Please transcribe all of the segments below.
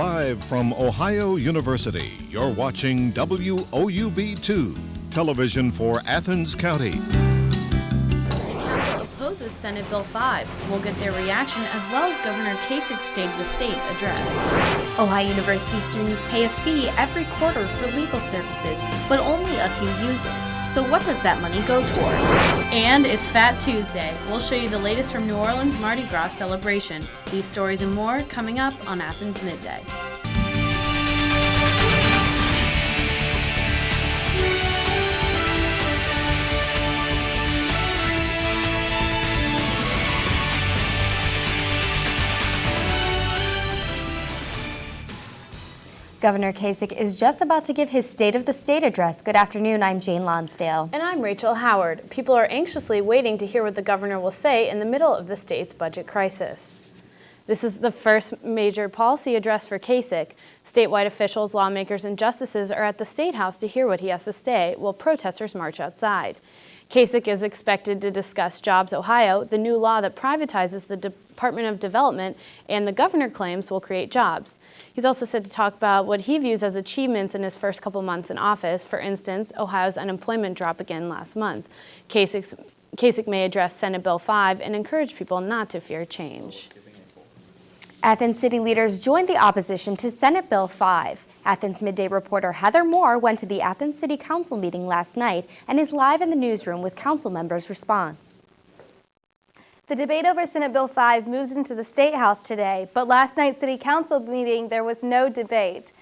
Live from Ohio University, you're watching WOUB2, television for Athens County. City Council opposes Senate Bill 5. We'll get their reaction as well as Governor Kasich's State of the State address. Ohio University students pay a fee every quarter for legal services, but only a few use it. So what does that money go toward? And it's Fat Tuesday. We'll show you the latest from New Orleans Mardi Gras celebration. These stories and more coming up on Athens Midday. Governor Kasich is just about to give his State of the State address. Good afternoon, I'm Jane Lonsdale. And I'm Rachel Howard. People are anxiously waiting to hear what the governor will say in the middle of the state's budget crisis. This is the first major policy address for Kasich. Statewide officials, lawmakers, and justices are at the State House to hear what he has to say, while protesters march outside. Kasich is expected to discuss Jobs Ohio, the new law that privatizes the Department of Development and the governor claims will create jobs. He's also said to talk about what he views as achievements in his first couple months in office. For instance, Ohio's unemployment dropped again last month. Kasich may address Senate Bill 5 and encourage people not to fear change. Athens city leaders joined the opposition to Senate Bill 5. Athens Midday reporter Heather Moore went to the Athens City Council meeting last night and is live in the newsroom with council members' response. The debate over Senate Bill 5 moves into the State House today, but last night's City Council meeting there was no debate.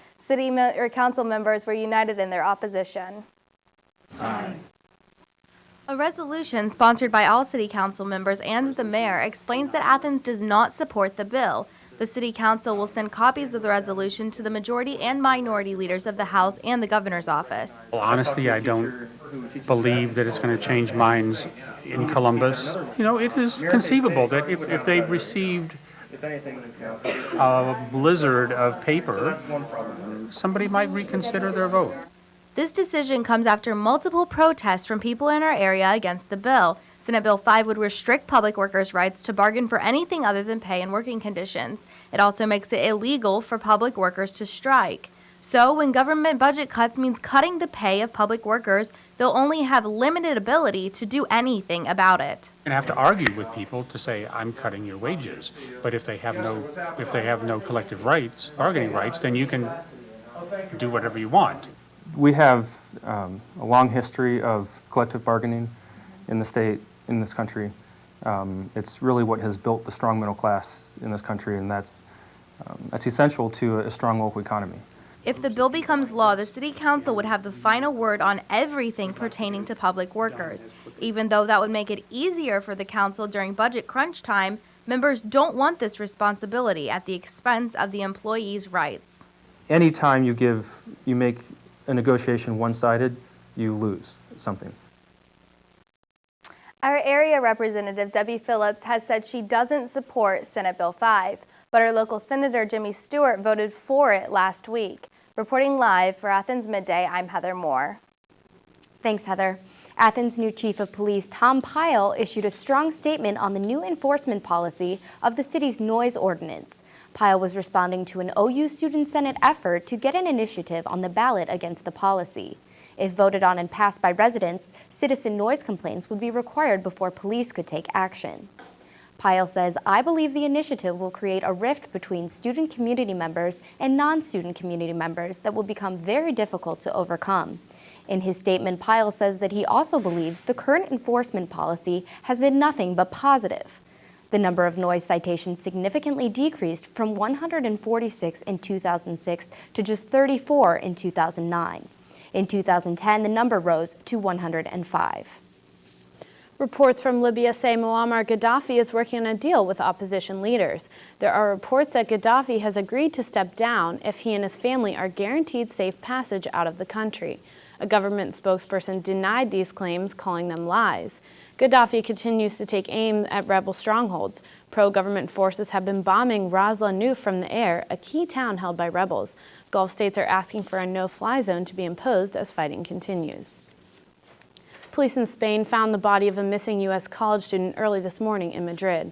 Council members were united in their opposition. Aye. A resolution sponsored by all City Council members and the mayor explains that Athens does not support the bill. The City Council will send copies of the resolution to the majority and minority leaders of the House and the governor's office. Well, honestly, I don't believe that it's going to change minds in Columbus. You know, it is conceivable that if they received a blizzard of paper, somebody might reconsider their vote. This decision comes after multiple protests from people in our area against the bill. Senate Bill 5 would restrict public workers' rights to bargain for anything other than pay and working conditions. It also makes it illegal for public workers to strike. So when government budget cuts means cutting the pay of public workers, they'll only have limited ability to do anything about it. And have to argue with people to say, I'm cutting your wages. But if they have no collective rights, bargaining rights, then you can do whatever you want. We have a long history of collective bargaining in the state, in this country. It's really what has built the strong middle class in this country, and that's essential to a strong local economy. If the bill becomes law, the City Council would have the final word on everything pertaining to public workers. Even though that would make it easier for the council during budget crunch time, members don't want this responsibility at the expense of the employees' rights. Anytime you make a negotiation one-sided, you lose something. Our area representative, Debbie Phillips, has said she doesn't support Senate Bill 5, but her local Senator Jimmy Stewart voted for it last week. Reporting live for Athens Midday, I'm Heather Moore. Thanks, Heather. Athens' new Chief of Police, Tom Pyle, issued a strong statement on the new enforcement policy of the city's noise ordinance. Pyle was responding to an OU Student Senate effort to get an initiative on the ballot against the policy. If voted on and passed by residents, citizen noise complaints would be required before police could take action. Pyle says, I believe the initiative will create a rift between student community members and non-student community members that will become very difficult to overcome. In his statement, Pyle says that he also believes the current enforcement policy has been nothing but positive. The number of noise citations significantly decreased from 146 in 2006 to just 34 in 2009. In 2010, the number rose to 105. Reports from Libya say Muammar Gaddafi is working on a deal with opposition leaders. There are reports that Gaddafi has agreed to step down if he and his family are guaranteed safe passage out of the country. A government spokesperson denied these claims, calling them lies. Gaddafi continues to take aim at rebel strongholds. Pro-government forces have been bombing Ras Lanuf from the air, a key town held by rebels. Gulf states are asking for a no-fly zone to be imposed as fighting continues. Police in Spain found the body of a missing U.S. college student early this morning in Madrid.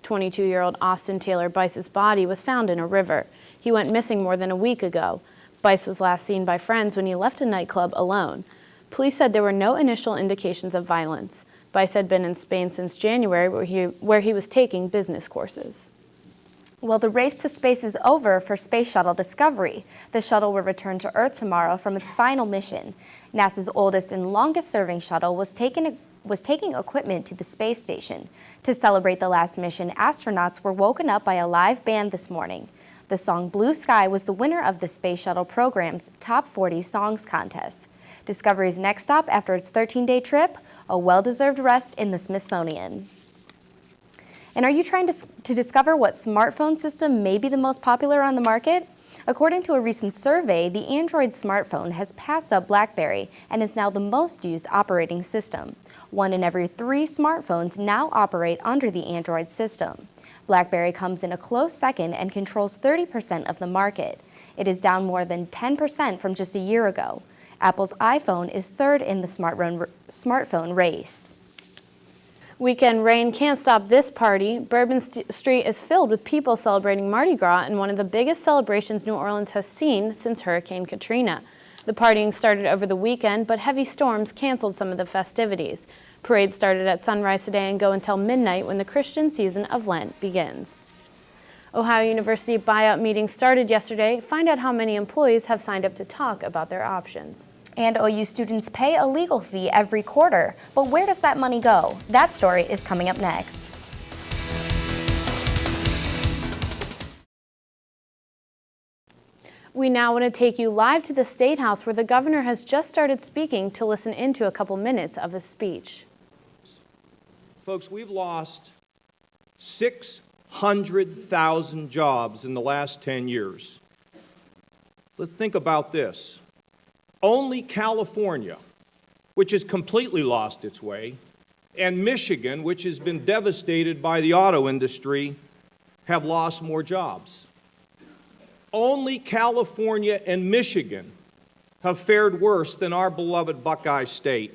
22-year-old Austin Taylor Bice's body was found in a river. He went missing more than a week ago. Bice was last seen by friends when he left a nightclub alone. Police said there were no initial indications of violence. Bice had been in Spain since January, where he was taking business courses. Well, the race to space is over for Space Shuttle Discovery. The shuttle will return to Earth tomorrow from its final mission. NASA's oldest and longest-serving shuttle was taking equipment to the space station. To celebrate the last mission, astronauts were woken up by a live band this morning. The song Blue Sky was the winner of the Space Shuttle program's Top 40 Songs contest. Discovery's next stop after its 13-day trip, a well-deserved rest in the Smithsonian. And are you trying to discover what smartphone system may be the most popular on the market? According to a recent survey, the Android smartphone has passed up BlackBerry and is now the most used operating system. 1 in every 3 smartphones now operate under the Android system. BlackBerry comes in a close second and controls 30% of the market. It is down more than 10% from just a year ago. Apple's iPhone is third in the smartphone race. Weekend rain can't stop this party. Bourbon Street is filled with people celebrating Mardi Gras in one of the biggest celebrations New Orleans has seen since Hurricane Katrina. The partying started over the weekend, but heavy storms canceled some of the festivities. Parades started at sunrise today and go until midnight when the Christian season of Lent begins. Ohio University buyout meeting started yesterday. Find out how many employees have signed up to talk about their options. And OU students pay a legal fee every quarter. But where does that money go? That story is coming up next. We now want to take you live to the State House, where the governor has just started speaking, to listen into a couple minutes of his speech. Folks, we've lost 600,000 jobs in the last 10 years. Let's think about this. Only California, which has completely lost its way, and Michigan, which has been devastated by the auto industry, have lost more jobs. Only California and Michigan have fared worse than our beloved Buckeye State.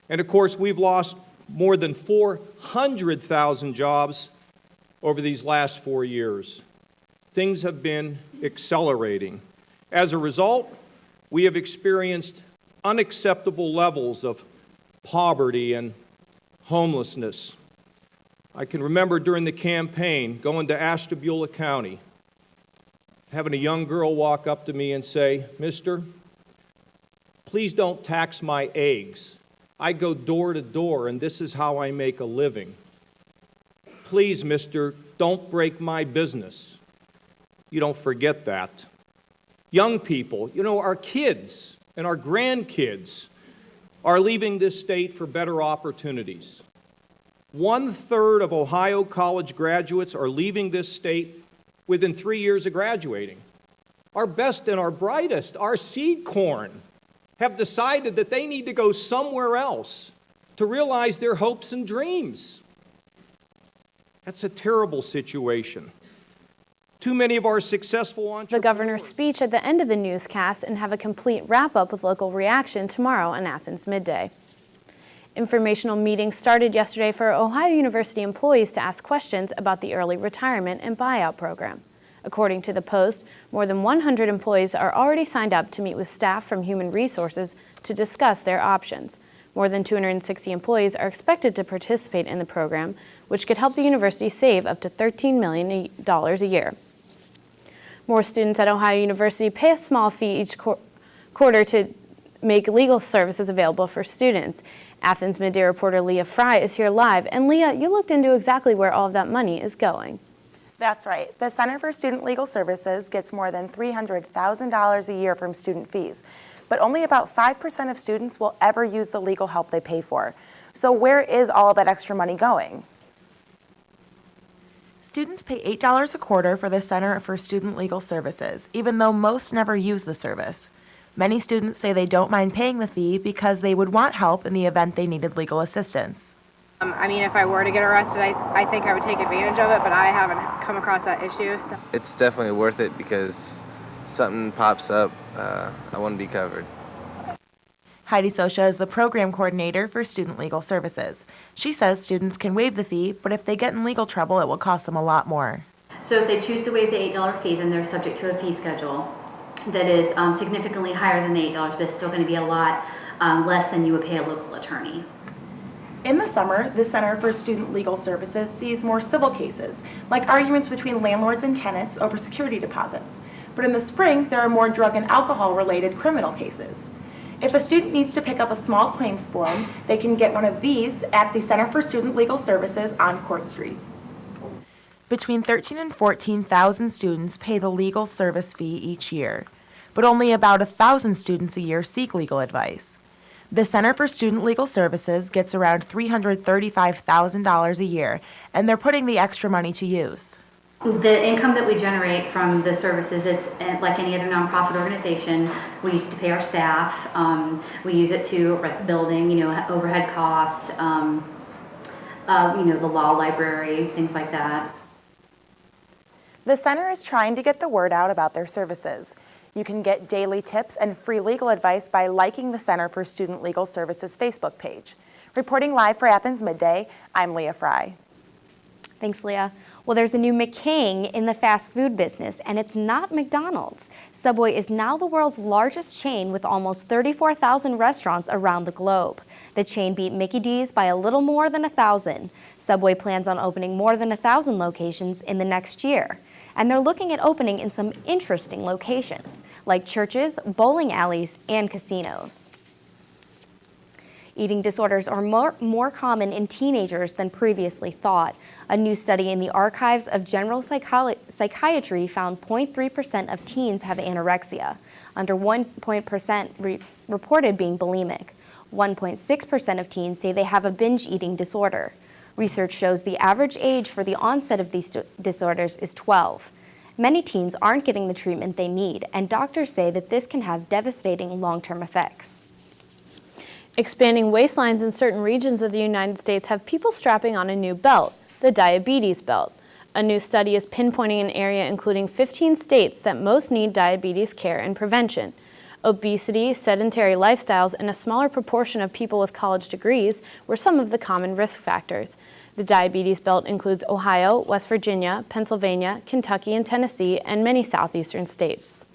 And of course, we've lost more than 400,000 jobs over these last 4 years. Things have been accelerating. As a result, we have experienced unacceptable levels of poverty and homelessness. I can remember during the campaign going to Ashtabula County, having a young girl walk up to me and say, "Mister, please don't tax my eggs. I go door to door and this is how I make a living. Please, mister, don't break my business." You don't forget that. Young people, our kids and our grandkids are leaving this state for better opportunities. 1/3 of Ohio college graduates are leaving this state within 3 years of graduating. Our best and our brightest, our seed corn, have decided that they need to go somewhere else to realize their hopes and dreams. That's a terrible situation. Too many of our successful entrepreneurs... The governor's speech at the end of the newscast, and have a complete wrap-up with local reaction tomorrow on Athens MidDay. Informational meetings started yesterday for Ohio University employees to ask questions about the early retirement and buyout program. According to the Post, more than 100 employees are already signed up to meet with staff from Human Resources to discuss their options. More than 260 employees are expected to participate in the program, which could help the university save up to $13 million a year. More students at Ohio University pay a small fee each quarter to make legal services available for students. Athens MidDay reporter Leah Fry is here live. And Leah, you looked into exactly where all of that money is going. That's right. The Center for Student Legal Services gets more than $300,000 a year from student fees, but only about 5% of students will ever use the legal help they pay for. So where is all that extra money going? Students pay $8 a quarter for the Center for Student Legal Services, even though most never use the service. Many students say they don't mind paying the fee because they would want help in the event they needed legal assistance. I mean, if I were to get arrested, I think I would take advantage of it, but I haven't come across that issue. So. It's definitely worth it because something pops up, I want to be covered. Heidi Sosha is the program coordinator for Student Legal Services. She says students can waive the fee, but if they get in legal trouble, it will cost them a lot more. So if they choose to waive the $8 fee, then they're subject to a fee schedule that is significantly higher than the $8, but it's still going to be a lot less than you would pay a local attorney. In the summer, the Center for Student Legal Services sees more civil cases, like arguments between landlords and tenants over security deposits. But in the spring, there are more drug and alcohol-related criminal cases. If a student needs to pick up a small claims form, they can get one of these at the Center for Student Legal Services on Court Street. Between 13,000 and 14,000 students pay the legal service fee each year, but only about 1,000 students a year seek legal advice. The Center for Student Legal Services gets around $335,000 a year, and they're putting the extra money to use. The income that we generate from the services is like any other nonprofit organization. We use it to pay our staff. We use it to rent the building, overhead costs, the law library, things like that. The center is trying to get the word out about their services. You can get daily tips and free legal advice by liking the Center for Student Legal Services Facebook page. Reporting live for Athens Midday, I'm Leah Fry. Thanks, Leah. Well, there's a new McKing in the fast food business, and it's not McDonald's. Subway is now the world's largest chain with almost 34,000 restaurants around the globe. The chain beat Mickey D's by a little more than 1,000. Subway plans on opening more than 1,000 locations in the next year. And they're looking at opening in some interesting locations, like churches, bowling alleys, and casinos. Eating disorders are more common in teenagers than previously thought. A new study in the Archives of General Psychiatry found 0.3% of teens have anorexia. Under 1% reported being bulimic. 1.6% of teens say they have a binge eating disorder. Research shows the average age for the onset of these disorders is 12. Many teens aren't getting the treatment they need, and doctors say that this can have devastating long-term effects. Expanding waistlines in certain regions of the United States have people strapping on a new belt, the diabetes belt. A new study is pinpointing an area including 15 states that most need diabetes care and prevention. Obesity, sedentary lifestyles, and a smaller proportion of people with college degrees were some of the common risk factors. The diabetes belt includes Ohio, West Virginia, Pennsylvania, Kentucky, and Tennessee, and many southeastern states.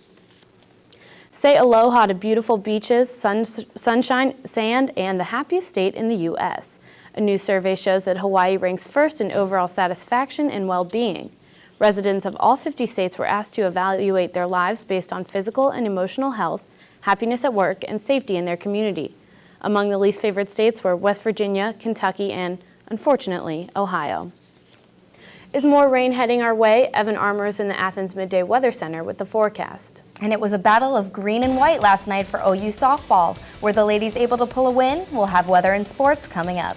Say aloha to beautiful beaches, sunshine, sand, and the happiest state in the U.S. A new survey shows that Hawaii ranks first in overall satisfaction and well-being. Residents of all 50 states were asked to evaluate their lives based on physical and emotional health, happiness at work, and safety in their community. Among the least favored states were West Virginia, Kentucky, and, unfortunately, Ohio. Is more rain heading our way? Evan Armour is in the Athens MidDay Weather Center with the forecast. And it was a battle of green and white last night for OU softball. Were the ladies able to pull a win? We'll have weather and sports coming up.